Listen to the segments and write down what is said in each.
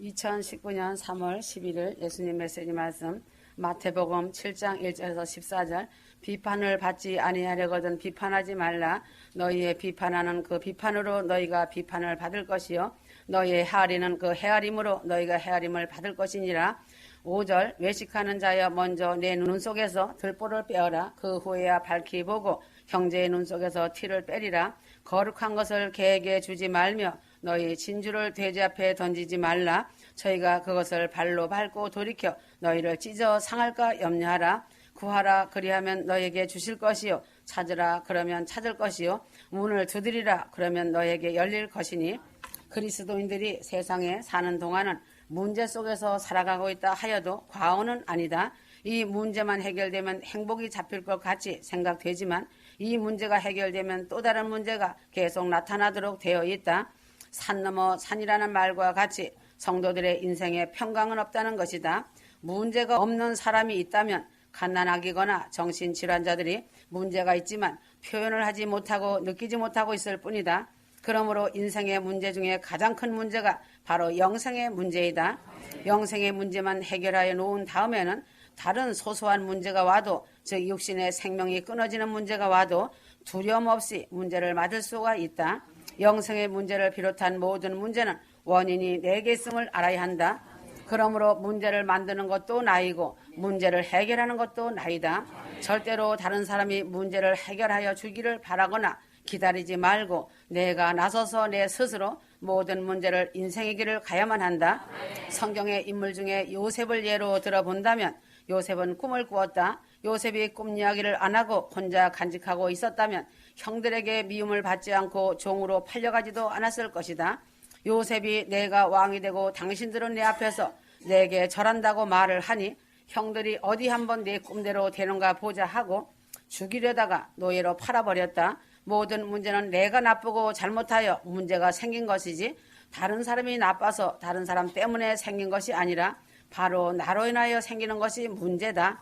2019년 3월 11일 예수님 메시지 말씀 마태복음 7장 1절에서 14절 비판을 받지 아니하려거든 비판하지 말라. 너희의 비판하는 그 비판으로 너희가 비판을 받을 것이요 너희의 헤아리는 그 헤아림으로 너희가 헤아림을 받을 것이니라. 5절 외식하는 자여 먼저 내 눈 속에서 들보를 빼어라. 그 후에야 밝히 보고 형제의 눈 속에서 티를 빼리라. 거룩한 것을 개에게 주지 말며 너희 진주를 돼지 앞에 던지지 말라. 저희가 그것을 발로 밟고 돌이켜 너희를 찢어 상할까 염려하라. 구하라 그리하면 너희에게 주실 것이요 찾으라 그러면 찾을 것이요 문을 두드리라 그러면 너희에게 열릴 것이니. 그리스도인들이 세상에 사는 동안은 문제 속에서 살아가고 있다 하여도 과언은 아니다. 이 문제만 해결되면 행복이 잡힐 것 같이 생각되지만 이 문제가 해결되면 또 다른 문제가 계속 나타나도록 되어 있다. 산 넘어 산이라는 말과 같이 성도들의 인생에 평강은 없다는 것이다. 문제가 없는 사람이 있다면 갓난아기거나 정신질환자들이 문제가 있지만 표현을 하지 못하고 느끼지 못하고 있을 뿐이다. 그러므로 인생의 문제 중에 가장 큰 문제가 바로 영생의 문제이다. 영생의 문제만 해결하여 놓은 다음에는 다른 소소한 문제가 와도 즉 육신의 생명이 끊어지는 문제가 와도 두려움 없이 문제를 맞을 수가 있다. 영생의 문제를 비롯한 모든 문제는 원인이 내게 있음을 알아야 한다. 그러므로 문제를 만드는 것도 나이고 문제를 해결하는 것도 나이다. 절대로 다른 사람이 문제를 해결하여 주기를 바라거나 기다리지 말고 내가 나서서 내 스스로 모든 문제를 인생의 길을 가야만 한다. 성경의 인물 중에 요셉을 예로 들어본다면 요셉은 꿈을 꾸었다. 요셉이 꿈 이야기를 안 하고 혼자 간직하고 있었다면 형들에게 미움을 받지 않고 종으로 팔려가지도 않았을 것이다. 요셉이 내가 왕이 되고 당신들은 내 앞에서 내게 절한다고 말을 하니 형들이 어디 한번 내 꿈대로 되는가 보자 하고 죽이려다가 노예로 팔아버렸다. 모든 문제는 내가 나쁘고 잘못하여 문제가 생긴 것이지 다른 사람이 나빠서 다른 사람 때문에 생긴 것이 아니라 바로 나로 인하여 생기는 것이 문제다.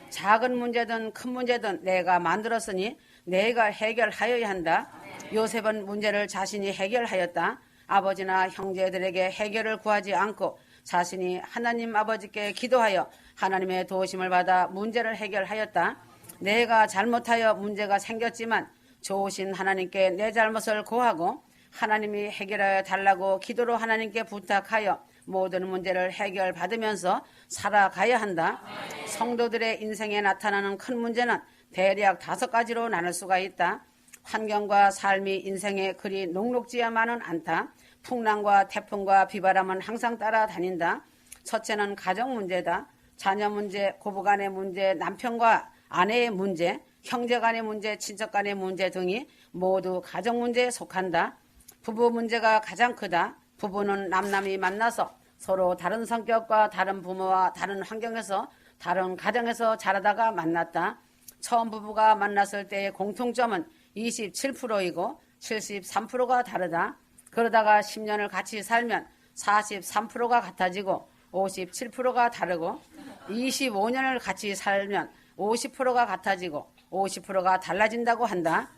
작은 문제든 큰 문제든 내가 만들었으니 내가 해결하여야 한다. 요셉은 문제를 자신이 해결하였다. 아버지나 형제들에게 해결을 구하지 않고 자신이 하나님 아버지께 기도하여 하나님의 도우심을 받아 문제를 해결하였다. 내가 잘못하여 문제가 생겼지만 좋으신 하나님께 내 잘못을 고하고 하나님이 해결하여 달라고 기도로 하나님께 부탁하여 모든 문제를 해결받으면서 살아가야 한다. 성도들의 인생에 나타나는 큰 문제는 대략 5가지로 나눌 수가 있다. 환경과 삶이 인생에 그리 녹록지야만은 않다. 풍랑과 태풍과 비바람은 항상 따라다닌다. 첫째는 가정 문제다. 자녀 문제, 고부간의 문제, 남편과 아내의 문제, 형제 간의 문제, 친척 간의 문제 등이 모두 가정 문제에 속한다. 부부 문제가 가장 크다. 부부는 남남이 만나서 서로 다른 성격과 다른 부모와 다른 환경에서 다른 가정에서 자라다가 만났다. 처음 부부가 만났을 때의 공통점은 27%이고 73%가 다르다. 그러다가 10년을 같이 살면 43%가 같아지고 57%가 다르고 25년을 같이 살면 50%가 같아지고 50%가 달라진다고 한다.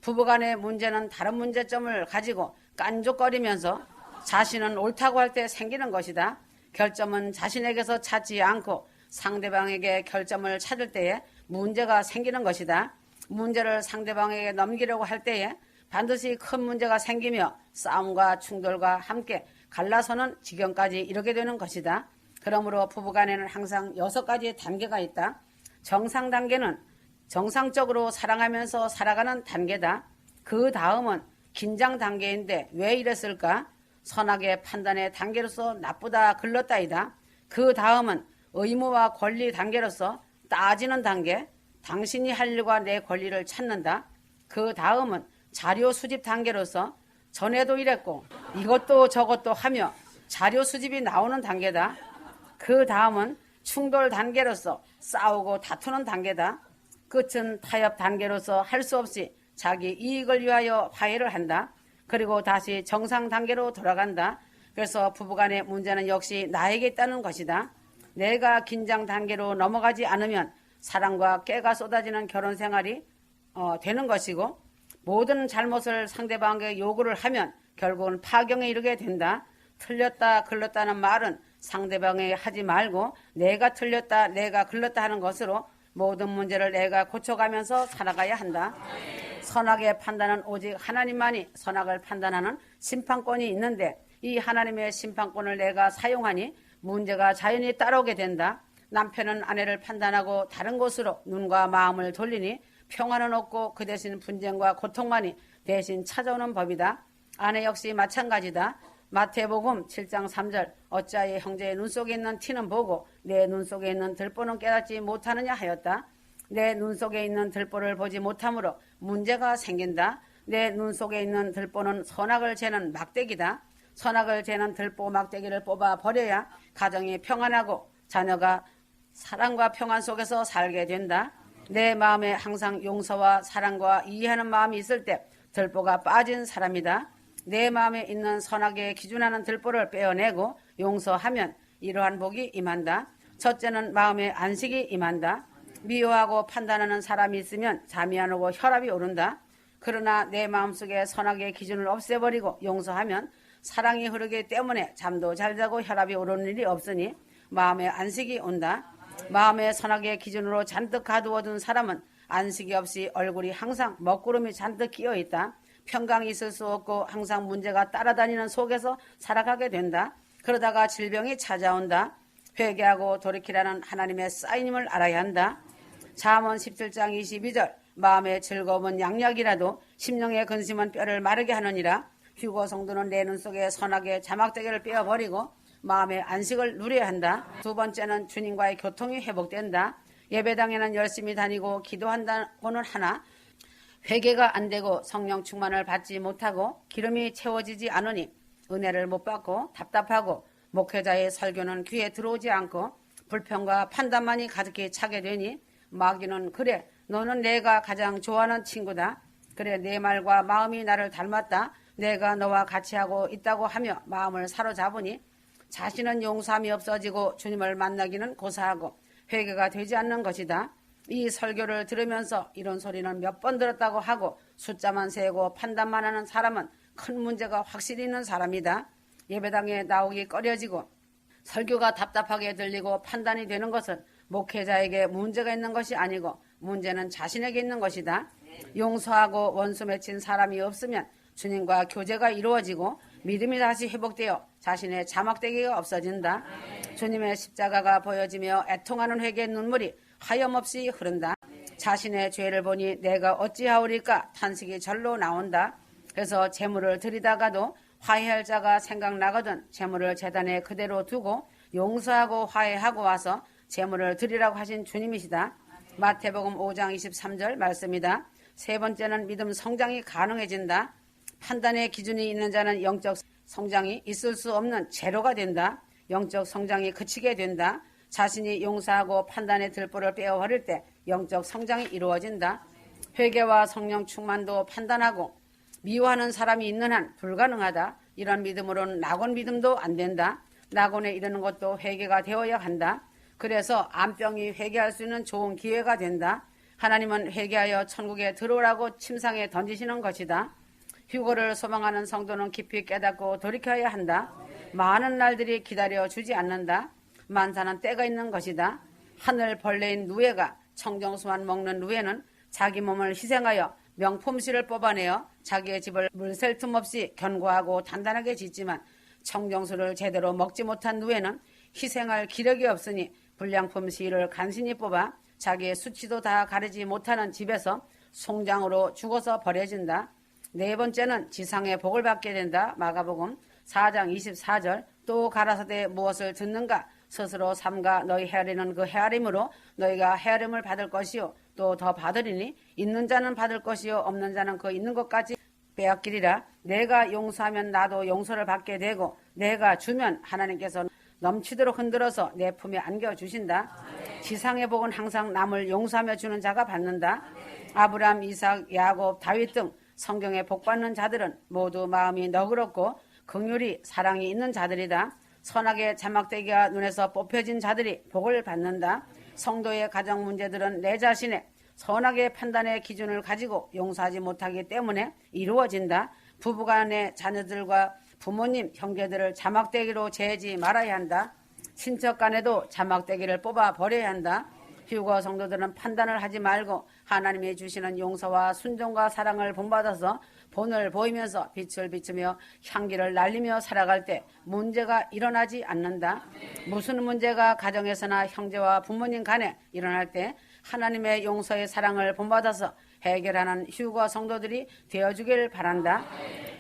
부부간의 문제는 다른 문제점을 가지고 깐족거리면서 자신은 옳다고 할 때 생기는 것이다. 결점은 자신에게서 찾지 않고 상대방에게 결점을 찾을 때에 문제가 생기는 것이다. 문제를 상대방에게 넘기려고 할 때에 반드시 큰 문제가 생기며 싸움과 충돌과 함께 갈라서는 지경까지 이르게 되는 것이다. 그러므로 부부간에는 항상 6가지의 단계가 있다. 정상 단계는 정상적으로 사랑하면서 살아가는 단계다. 그 다음은 긴장 단계인데 왜 이랬을까? 선악의 판단의 단계로서 나쁘다 글렀다이다. 그 다음은 의무와 권리 단계로서 따지는 단계, 당신이 할 일과 내 권리를 찾는다. 그 다음은 자료 수집 단계로서 전에도 이랬고 이것도 저것도 하며 자료 수집이 나오는 단계다. 그 다음은 충돌 단계로서 싸우고 다투는 단계다. 끝은 타협 단계로서 할 수 없이 자기 이익을 위하여 화해를 한다. 그리고 다시 정상 단계로 돌아간다. 그래서 부부간의 문제는 역시 나에게 있다는 것이다. 내가 긴장 단계로 넘어가지 않으면 사랑과 깨가 쏟아지는 결혼 생활이 되는 것이고 모든 잘못을 상대방에게 요구를 하면 결국은 파경에 이르게 된다. 틀렸다 글렀다는 말은 상대방에게 하지 말고 내가 틀렸다 내가 글렀다 하는 것으로 모든 문제를 내가 고쳐가면서 살아가야 한다. 선악의 판단은 오직 하나님만이 선악을 판단하는 심판권이 있는데 이 하나님의 심판권을 내가 사용하니 문제가 자연히 따라오게 된다. 남편은 아내를 판단하고 다른 곳으로 눈과 마음을 돌리니 평안은 없고 그 대신 분쟁과 고통만이 대신 찾아오는 법이다. 아내 역시 마찬가지다. 마태복음 7장 3절 어찌하여 형제의 눈 속에 있는 티는 보고 내 눈 속에 있는 들보는 깨닫지 못하느냐 하였다. 내 눈 속에 있는 들보를 보지 못함으로 문제가 생긴다. 내 눈 속에 있는 들보는 선악을 재는 막대기다. 선악을 재는 들보 막대기를 뽑아 버려야 가정이 평안하고 자녀가 사랑과 평안 속에서 살게 된다. 내 마음에 항상 용서와 사랑과 이해하는 마음이 있을 때 들보가 빠진 사람이다. 내 마음에 있는 선악에 기준하는 들보를 빼어내고 용서하면 이러한 복이 임한다. 첫째는 마음의 안식이 임한다. 미워하고 판단하는 사람이 있으면 잠이 안 오고 혈압이 오른다. 그러나 내 마음속에 선악의 기준을 없애버리고 용서하면 사랑이 흐르기 때문에 잠도 잘 자고 혈압이 오르는 일이 없으니 마음의 안식이 온다. 마음의 선악의 기준으로 잔뜩 가두어둔 사람은 안식이 없이 얼굴이 항상 먹구름이 잔뜩 끼어있다. 평강이 있을 수 없고 항상 문제가 따라다니는 속에서 살아가게 된다. 그러다가 질병이 찾아온다. 회개하고 돌이키라는 하나님의 사인임을 알아야 한다. 잠언 17장 22절 마음의 즐거움은 양약이라도 심령의 근심은 뼈를 마르게 하느니라. 휴거 성도는 내 눈 속에 선악의 자막대기를 빼어버리고 마음의 안식을 누려야 한다. 두 번째는 주님과의 교통이 회복된다. 예배당에는 열심히 다니고 기도한다고는 하나 회개가 안 되고 성령 충만을 받지 못하고 기름이 채워지지 않으니 은혜를 못 받고 답답하고 목회자의 설교는 귀에 들어오지 않고 불평과 판단만이 가득히 차게 되니 마귀는 그래 너는 내가 가장 좋아하는 친구다. 그래 내 말과 마음이 나를 닮았다. 내가 너와 같이 하고 있다고 하며 마음을 사로잡으니 자신은 용서함이 없어지고 주님을 만나기는 고사하고 회개가 되지 않는 것이다. 이 설교를 들으면서 이런 소리는 몇 번 들었다고 하고 숫자만 세고 판단만 하는 사람은 큰 문제가 확실히 있는 사람이다. 예배당에 나오기 꺼려지고 설교가 답답하게 들리고 판단이 되는 것은 목회자에게 문제가 있는 것이 아니고 문제는 자신에게 있는 것이다. 용서하고 원수 맺힌 사람이 없으면 주님과 교제가 이루어지고 믿음이 다시 회복되어 자신의 자막대기가 없어진다. 주님의 십자가가 보여지며 애통하는 회개의 눈물이 하염없이 흐른다. 자신의 죄를 보니 내가 어찌하오리까 탄식이 절로 나온다. 그래서 제물을 드리다가도 화해할 자가 생각나거든 제물을 제단에 그대로 두고 용서하고 화해하고 와서 제물을 드리라고 하신 주님이시다. 마태복음 5장 23절 말씀이다. 세 번째는 믿음 성장이 가능해진다. 판단의 기준이 있는 자는 영적 성장이 있을 수 없는 제로가 된다. 영적 성장이 그치게 된다. 자신이 용서하고 판단의 들보를 빼어버릴 때 영적 성장이 이루어진다. 회개와 성령 충만도 판단하고 미워하는 사람이 있는 한 불가능하다. 이런 믿음으로는 낙원 믿음도 안 된다. 낙원에 이르는 것도 회개가 되어야 한다. 그래서 암병이 회개할 수 있는 좋은 기회가 된다. 하나님은 회개하여 천국에 들어오라고 침상에 던지시는 것이다. 휴거를 소망하는 성도는 깊이 깨닫고 돌이켜야 한다. 많은 날들이 기다려주지 않는다. 만사는 때가 있는 것이다. 하늘 벌레인 누에가 청정수만 먹는 누에는 자기 몸을 희생하여 명품실을 뽑아내어 자기의 집을 물샐 틈 없이 견고하고 단단하게 짓지만 청정수를 제대로 먹지 못한 누에는 희생할 기력이 없으니 불량품 실을 간신히 뽑아 자기의 수치도 다 가리지 못하는 집에서 송장으로 죽어서 버려진다. 네 번째는 지상의 복을 받게 된다. 마가복음 4장 24절 또 가라사대 무엇을 듣는가 스스로 삼가 너희 헤아리는 그 헤아림으로 너희가 헤아림을 받을 것이요 또 더 받으리니 있는 자는 받을 것이요 없는 자는 그 있는 것까지 빼앗기리라. 내가 용서하면 나도 용서를 받게 되고 내가 주면 하나님께서 넘치도록 흔들어서 내 품에 안겨주신다. 지상의 복은 항상 남을 용서하며 주는 자가 받는다. 아브라함, 이삭, 야곱, 다윗 등 성경에 복받는 자들은 모두 마음이 너그럽고 긍휼이 사랑이 있는 자들이다. 선악의 자막대기가 눈에서 뽑혀진 자들이 복을 받는다. 성도의 가정 문제들은 내 자신의 선악의 판단의 기준을 가지고 용서하지 못하기 때문에 이루어진다. 부부간의 자녀들과 부모님, 형제들을 자막대기로 재지 말아야 한다. 친척 간에도 자막대기를 뽑아 버려야 한다. 휴거 성도들은 판단을 하지 말고 하나님이 주시는 용서와 순종과 사랑을 본받아서 본을 보이면서 빛을 비추며 향기를 날리며 살아갈 때 문제가 일어나지 않는다. 무슨 문제가 가정에서나 형제와 부모님 간에 일어날 때 하나님의 용서의 사랑을 본받아서 해결하는 휴거 성도들이 되어주길 바란다.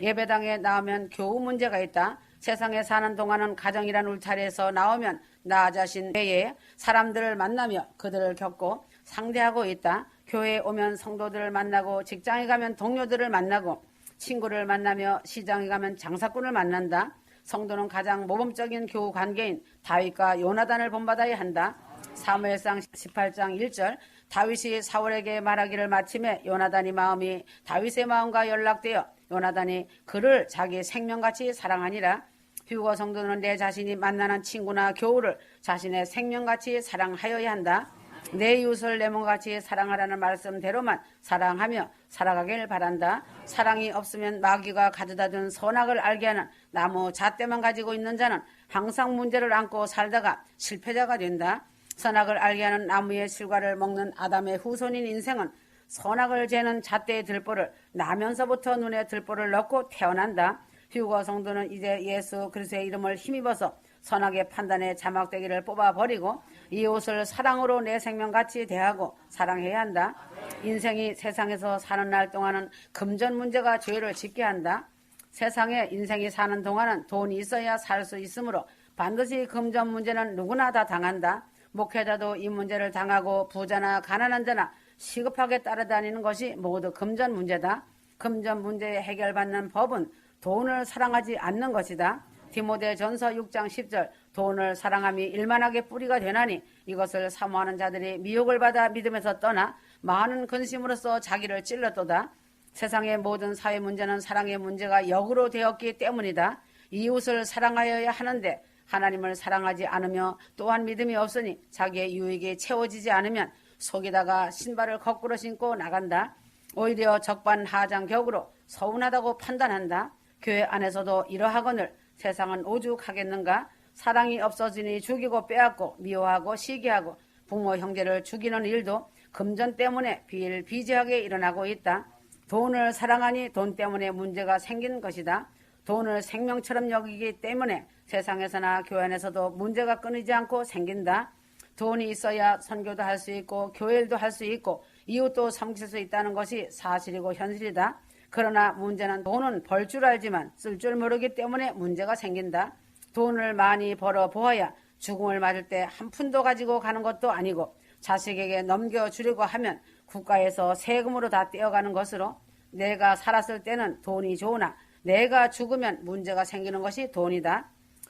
예배당에 나오면 교우 문제가 있다. 세상에 사는 동안은 가정이란 울타리에서 나오면 나 자신 외에 사람들을 만나며 그들을 겪고 상대하고 있다. 교회에 오면 성도들을 만나고 직장에 가면 동료들을 만나고 친구를 만나며 시장에 가면 장사꾼을 만난다. 성도는 가장 모범적인 교우 관계인 다윗과 요나단을 본받아야 한다. 사무엘상 18장 1절 다윗이 사울에게 말하기를 마침에 요나단이 마음이 다윗의 마음과 연락되어 요나단이 그를 자기 생명같이 사랑하니라. 휴거 성도는 내 자신이 만나는 친구나 교우를 자신의 생명같이 사랑하여야 한다. 내 이웃을 내 몸같이 사랑하라는 말씀대로만 사랑하며 살아가길 바란다. 사랑이 없으면 마귀가 가져다 준 선악을 알게 하는 나무 잣대만 가지고 있는 자는 항상 문제를 안고 살다가 실패자가 된다. 선악을 알게 하는 나무의 실과를 먹는 아담의 후손인 인생은 선악을 재는 잣대의 들보를 나면서부터 눈에 들보를 넣고 태어난다. 휴거 성도는 이제 예수 그리스도의 이름을 힘입어서 선악의 판단에 자막대기를 뽑아버리고 이웃을 사랑으로 내 생명같이 대하고 사랑해야 한다. 인생이 세상에서 사는 날 동안은 금전 문제가 죄를 짓게 한다. 세상에 인생이 사는 동안은 돈이 있어야 살 수 있으므로 반드시 금전 문제는 누구나 다 당한다. 목회자도 이 문제를 당하고 부자나 가난한 자나 시급하게 따라다니는 것이 모두 금전 문제다. 금전 문제에 해결받는 법은 돈을 사랑하지 않는 것이다. 디모데전서 6장 10절 돈을 사랑함이 일만하게 뿌리가 되나니 이것을 사모하는 자들이 미혹을 받아 믿음에서 떠나 많은 근심으로써 자기를 찔렀도다. 세상의 모든 사회 문제는 사랑의 문제가 역으로 되었기 때문이다. 이웃을 사랑하여야 하는데 하나님을 사랑하지 않으며 또한 믿음이 없으니 자기의 유익이 채워지지 않으면 속에다가 신발을 거꾸로 신고 나간다. 오히려 적반하장격으로 서운하다고 판단한다. 교회 안에서도 이러하거늘 세상은 오죽하겠는가. 사랑이 없어지니 죽이고 빼앗고 미워하고 시기하고 부모 형제를 죽이는 일도 금전 때문에 비일비재하게 일어나고 있다. 돈을 사랑하니 돈 때문에 문제가 생긴 것이다. 돈을 생명처럼 여기기 때문에 세상에서나 교회 안에서도 문제가 끊이지 않고 생긴다. 돈이 있어야 선교도 할 수 있고 교회일도 할 수 있고 이웃도 섬길 수 있다는 것이 사실이고 현실이다. 그러나 문제는 돈은 벌 줄 알지만 쓸 줄 모르기 때문에 문제가 생긴다. 돈을 많이 벌어 보아야 죽음을 맞을 때 한 푼도 가지고 가는 것도 아니고 자식에게 넘겨주려고 하면 국가에서 세금으로 다 떼어가는 것으로 내가 살았을 때는 돈이 좋으나 내가 죽으면 문제가 생기는 것이 돈이다.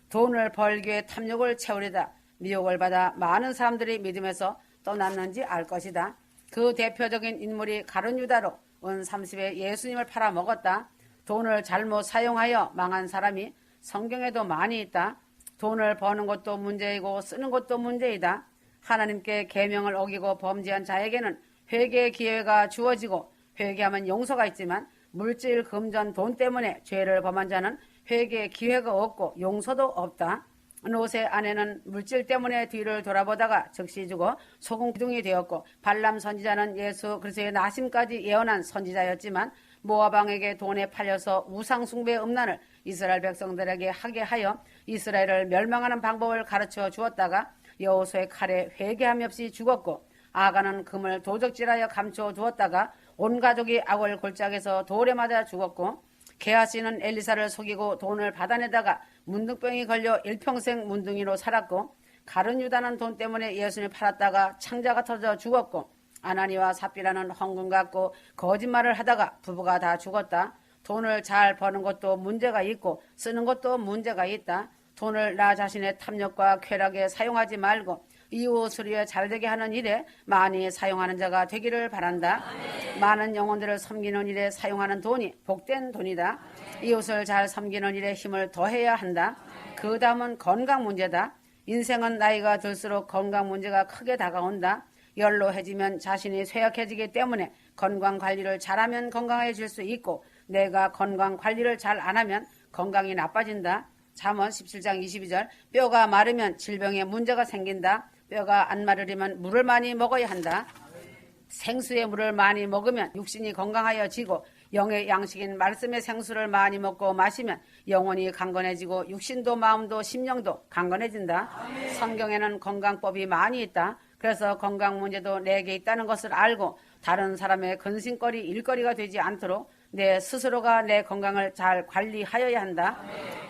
돈을 벌기 위해 탐욕을 채우려다 미혹을 받아 많은 사람들이 믿음에서 떠났는지 알 것이다. 그 대표적인 인물이 가룟 유다로 은 30에 예수님을 팔아먹었다. 돈을 잘못 사용하여 망한 사람이 성경에도 많이 있다. 돈을 버는 것도 문제이고 쓰는 것도 문제이다. 하나님께 계명을 어기고 범죄한 자에게는 회개의 기회가 주어지고 회개하면 용서가 있지만 물질, 금전, 돈 때문에 죄를 범한 자는 회개의 기회가 없고 용서도 없다. 롯의 아내는 물질 때문에 뒤를 돌아보다가 즉시 죽어 소금 기둥이 되었고 발람 선지자는 예수 그리스도의 나심까지 예언한 선지자였지만 모압 왕에게 돈에 팔려서 우상 숭배의 음란을 이스라엘 백성들에게 하게 하여 이스라엘을 멸망하는 방법을 가르쳐 주었다가 여호수아의 칼에 회개함이 없이 죽었고 아가는 금을 도적질하여 감춰 두었다가 온 가족이 악을 골짜기에서 돌에 맞아 죽었고 게하시는 엘리사를 속이고 돈을 받아내다가 문둥병이 걸려 일평생 문둥이로 살았고 가룟 유다는 돈 때문에 예수님을 팔았다가 창자가 터져 죽었고 아나니와 삽비라는 헌금 갖고 거짓말을 하다가 부부가 다 죽었다. 돈을 잘 버는 것도 문제가 있고 쓰는 것도 문제가 있다. 돈을 나 자신의 탐욕과 쾌락에 사용하지 말고 이웃을 위해 잘되게 하는 일에 많이 사용하는 자가 되기를 바란다. 많은 영혼들을 섬기는 일에 사용하는 돈이 복된 돈이다. 이웃을 잘 섬기는 일에 힘을 더해야 한다. 그 다음은 건강 문제다. 인생은 나이가 들수록 건강 문제가 크게 다가온다. 연로해지면 자신이 쇠약해지기 때문에 건강 관리를 잘하면 건강해질 수 있고 내가 건강 관리를 잘 안 하면 건강이 나빠진다. 잠언 17장 22절 뼈가 마르면 질병에 문제가 생긴다. 뼈가 안 마르려면 물을 많이 먹어야 한다. 생수의 물을 많이 먹으면 육신이 건강하여지고 영의 양식인 말씀의 생수를 많이 먹고 마시면 영혼이 강건해지고 육신도 마음도 심령도 강건해진다. 성경에는 건강법이 많이 있다. 그래서 건강 문제도 내게 있다는 것을 알고 다른 사람의 근심거리, 일거리가 되지 않도록 내 스스로가 내 건강을 잘 관리하여야 한다.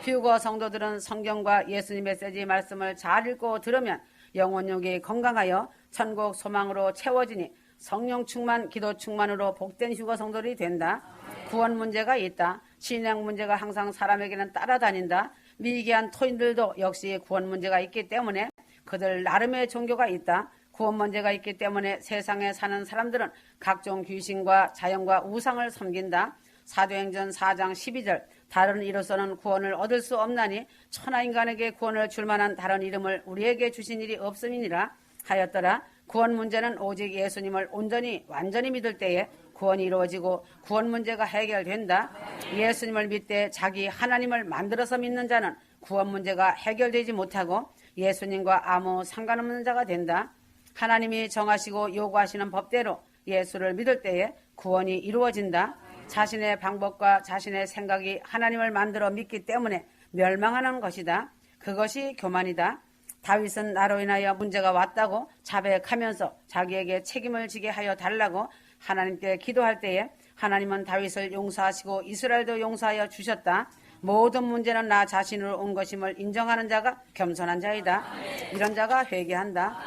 휴거 성도들은 성경과 예수님 메시지 말씀을 잘 읽고 들으면 영혼력이 건강하여 천국 소망으로 채워지니 성령 충만, 기도 충만으로 복된 휴거 성도들이 된다. 구원 문제가 있다. 신앙 문제가 항상 사람에게는 따라다닌다. 미개한 토인들도 역시 구원 문제가 있기 때문에 그들 나름의 종교가 있다. 구원 문제가 있기 때문에 세상에 사는 사람들은 각종 귀신과 자연과 우상을 섬긴다. 사도행전 4장 12절 다른 이로서는 구원을 얻을 수 없나니 천하인간에게 구원을 줄 만한 다른 이름을 우리에게 주신 일이 없음이니라 하였더라. 구원 문제는 오직 예수님을 온전히 완전히 믿을 때에 구원이 이루어지고 구원 문제가 해결된다. 예수님을 믿되 자기 하나님을 만들어서 믿는 자는 구원 문제가 해결되지 못하고 예수님과 아무 상관없는 자가 된다. 하나님이 정하시고 요구하시는 법대로 예수를 믿을 때에 구원이 이루어진다. 자신의 방법과 자신의 생각이 하나님을 만들어 믿기 때문에 멸망하는 것이다. 그것이 교만이다. 다윗은 나로 인하여 문제가 왔다고 자백하면서 자기에게 책임을 지게 하여 달라고 하나님께 기도할 때에 하나님은 다윗을 용서하시고 이스라엘도 용서하여 주셨다. 모든 문제는 나 자신으로 온 것임을 인정하는 자가 겸손한 자이다. 이런 자가 회개한다.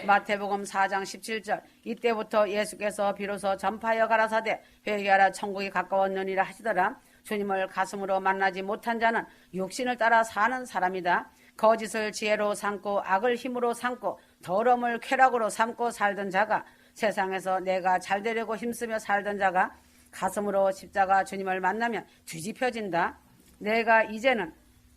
마태복음 4장 17절 이때부터 예수께서 비로소 전파하여 가라사대 회개하라 천국이 가까웠느니라 하시더라. 주님을 가슴으로 만나지 못한 자는 육신을 따라 사는 사람이다. 거짓을 지혜로 삼고 악을 힘으로 삼고 더러움을 쾌락으로 삼고 살던 자가 세상에서 내가 잘 되려고 힘쓰며 살던 자가 가슴으로 십자가 주님을 만나면 뒤집혀진다. 내가 이제는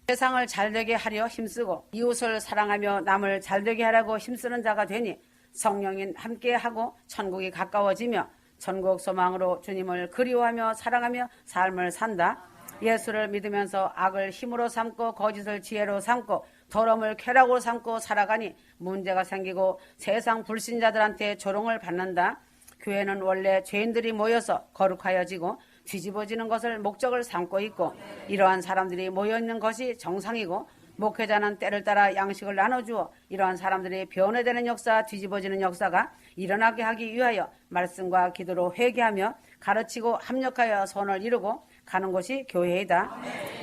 세상을 잘되게 하려 힘쓰고 이웃을 사랑하며 남을 잘되게 하려고 힘쓰는 자가 되니 성령인 함께하고 천국이 가까워지며 천국 소망으로 주님을 그리워하며 사랑하며 삶을 산다. 예수를 믿으면서 악을 힘으로 삼고 거짓을 지혜로 삼고 더러움을 쾌락으로 삼고 살아가니 문제가 생기고 세상 불신자들한테 조롱을 받는다. 교회는 원래 죄인들이 모여서 거룩하여지고 뒤집어지는 것을 목적을 삼고 있고 이러한 사람들이 모여있는 것이 정상이고 목회자는 때를 따라 양식을 나눠주어 이러한 사람들이 변화되는 역사, 뒤집어지는 역사가 일어나게 하기 위하여 말씀과 기도로 회개하며 가르치고 합력하여 선을 이루고 가는 것이 교회이다.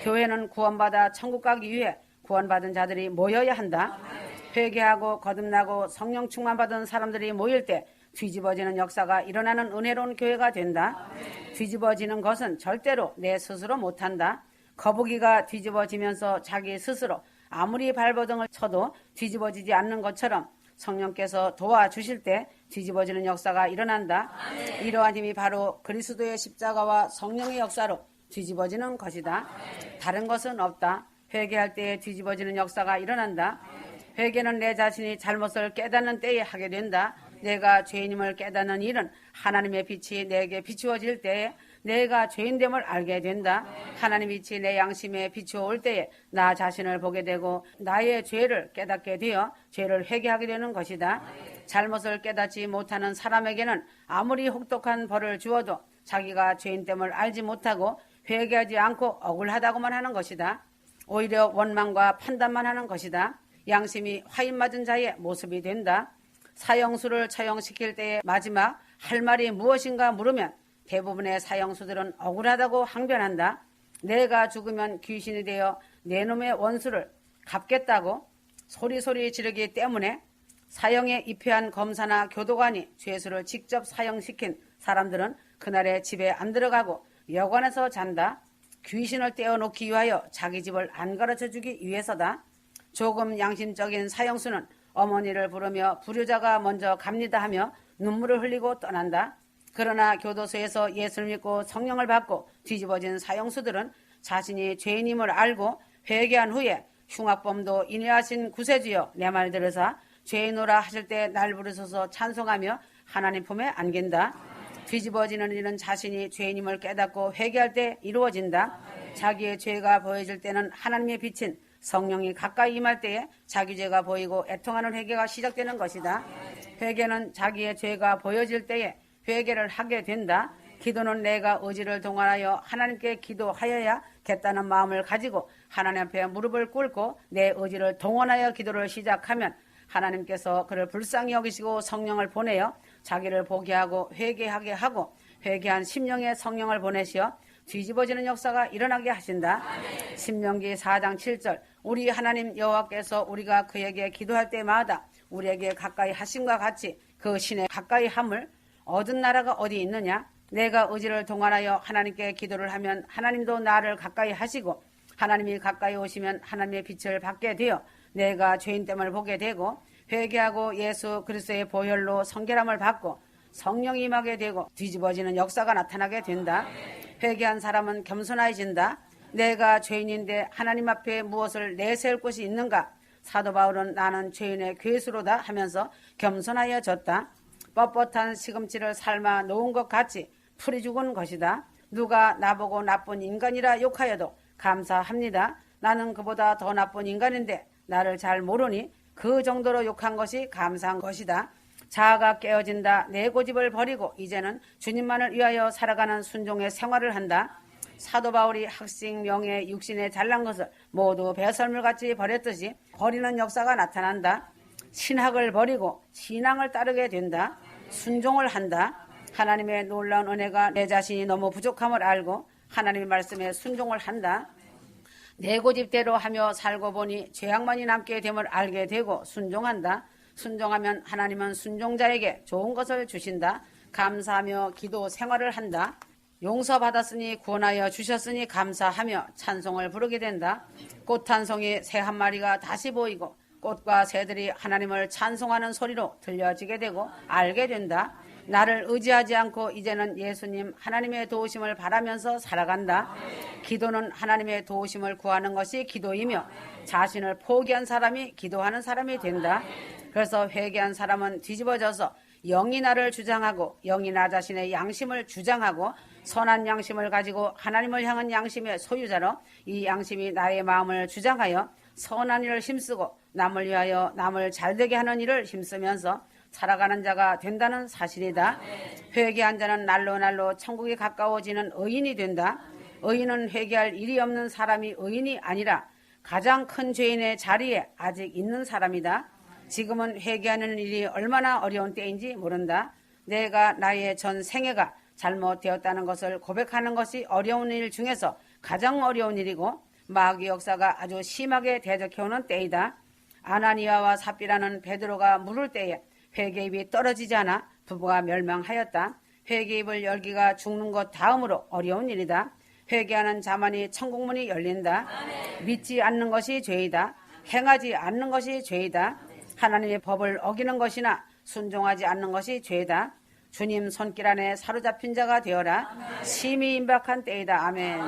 교회는 구원받아 천국 가기 위해 구원받은 자들이 모여야 한다. 회개하고 거듭나고 성령 충만받은 사람들이 모일 때 뒤집어지는 역사가 일어나는 은혜로운 교회가 된다. 뒤집어지는 것은 절대로 내 스스로 못한다. 거북이가 뒤집어지면서 자기 스스로 아무리 발버둥을 쳐도 뒤집어지지 않는 것처럼 성령께서 도와주실 때 뒤집어지는 역사가 일어난다. 이러한 힘이 바로 그리스도의 십자가와 성령의 역사로 뒤집어지는 것이다. 다른 것은 없다. 회개할 때에 뒤집어지는 역사가 일어난다. 회개는 내 자신이 잘못을 깨닫는 때에 하게 된다. 내가 죄인임을 깨닫는 일은 하나님의 빛이 내게 비추어질 때에 내가 죄인됨을 알게 된다. 하나님의 빛이 내 양심에 비추어올 때에 나 자신을 보게 되고 나의 죄를 깨닫게 되어 죄를 회개하게 되는 것이다. 잘못을 깨닫지 못하는 사람에게는 아무리 혹독한 벌을 주어도 자기가 죄인됨을 알지 못하고 회개하지 않고 억울하다고만 하는 것이다. 오히려 원망과 판단만 하는 것이다. 양심이 화인 맞은 자의 모습이 된다. 사형수를 처형시킬 때의 마지막 할 말이 무엇인가 물으면 대부분의 사형수들은 억울하다고 항변한다. 내가 죽으면 귀신이 되어 내 놈의 원수를 갚겠다고 소리소리 지르기 때문에 사형에 입회한 검사나 교도관이 죄수를 직접 사형시킨 사람들은 그날에 집에 안 들어가고 여관에서 잔다. 귀신을 떼어놓기 위하여 자기 집을 안 가르쳐주기 위해서다. 조금 양심적인 사형수는 어머니를 부르며 불효자가 먼저 갑니다 하며 눈물을 흘리고 떠난다. 그러나 교도소에서 예수를 믿고 성령을 받고 뒤집어진 사형수들은 자신이 죄인임을 알고 회개한 후에 흉악범도 인내하신 구세주여 내 말 들으사 죄인오라 하실 때 날 부르소서 찬송하며 하나님 품에 안긴다. 뒤집어지는 일은 자신이 죄인임을 깨닫고 회개할 때 이루어진다. 자기의 죄가 보여질 때는 하나님의 빛인 성령이 가까이 임할 때에 자기 죄가 보이고 애통하는 회개가 시작되는 것이다. 회개는 자기의 죄가 보여질 때에 회개를 하게 된다. 기도는 내가 의지를 동원하여 하나님께 기도하여야겠다는 마음을 가지고 하나님 앞에 무릎을 꿇고 내 의지를 동원하여 기도를 시작하면 하나님께서 그를 불쌍히 여기시고 성령을 보내어 자기를 보게 하고 회개하게 하고 회개한 심령의 성령을 보내시어 뒤집어지는 역사가 일어나게 하신다. 신명기 4장 7절 우리 하나님 여호와께서 우리가 그에게 기도할 때마다 우리에게 가까이 하심과 같이 그 신의 가까이 함을 얻은 나라가 어디 있느냐? 내가 의지를 동원하여 하나님께 기도를 하면 하나님도 나를 가까이 하시고 하나님이 가까이 오시면 하나님의 빛을 받게 되어 내가 죄인됨을 보게 되고 회개하고 예수 그리스도의 보혈로 성결함을 받고 성령이 임하게 되고 뒤집어지는 역사가 나타나게 된다. 회개한 사람은 겸손해진다. 내가 죄인인데 하나님 앞에 무엇을 내세울 곳이 있는가? 사도 바울은 나는 죄인의 괴수로다 하면서 겸손하여졌다. 뻣뻣한 시금치를 삶아 놓은 것 같이 풀이 죽은 것이다. 누가 나보고 나쁜 인간이라 욕하여도 감사합니다. 나는 그보다 더 나쁜 인간인데 나를 잘 모르니 그 정도로 욕한 것이 감사한 것이다. 자아가 깨어진다. 내 고집을 버리고 이제는 주님만을 위하여 살아가는 순종의 생활을 한다. 사도 바울이 학식, 명예, 육신에 잘난 것을 모두 배설물같이 버렸듯이 버리는 역사가 나타난다. 신학을 버리고 신앙을 따르게 된다. 순종을 한다. 하나님의 놀라운 은혜가 내 자신이 너무 부족함을 알고 하나님의 말씀에 순종을 한다. 내 고집대로 하며 살고 보니 죄악만이 남게 됨을 알게 되고 순종한다. 순종하면 하나님은 순종자에게 좋은 것을 주신다. 감사하며 기도 생활을 한다. 용서받았으니 구원하여 주셨으니 감사하며 찬송을 부르게 된다. 꽃 한 송이 새 한 마리가 다시 보이고 꽃과 새들이 하나님을 찬송하는 소리로 들려지게 되고 알게 된다. 나를 의지하지 않고 이제는 예수님 하나님의 도우심을 바라면서 살아간다. 기도는 하나님의 도우심을 구하는 것이 기도이며 자신을 포기한 사람이 기도하는 사람이 된다. 그래서 회개한 사람은 뒤집어져서 영이 나를 주장하고 영이 나 자신의 양심을 주장하고 선한 양심을 가지고 하나님을 향한 양심의 소유자로 이 양심이 나의 마음을 주장하여 선한 일을 힘쓰고 남을 위하여 남을 잘되게 하는 일을 힘쓰면서 살아가는 자가 된다는 사실이다. 회개한 자는 날로 천국에 가까워지는 의인이 된다. 의인은 회개할 일이 없는 사람이 의인이 아니라 가장 큰 죄인의 자리에 아직 있는 사람이다. 지금은 회개하는 일이 얼마나 어려운 때인지 모른다. 내가 나의 전 생애가 잘못되었다는 것을 고백하는 것이 어려운 일 중에서 가장 어려운 일이고 마귀 역사가 아주 심하게 대적해오는 때이다. 아나니아와 삽비라는 베드로가 물을 때에 회개입이 떨어지지 않아 부부가 멸망하였다. 회개입을 열기가 죽는 것 다음으로 어려운 일이다. 회개하는 자만이 천국문이 열린다. 믿지 않는 것이 죄이다. 행하지 않는 것이 죄이다. 하나님의 법을 어기는 것이나 순종하지 않는 것이 죄다. 주님 손길 안에 사로잡힌 자가 되어라. 심히 임박한 때이다. 아멘.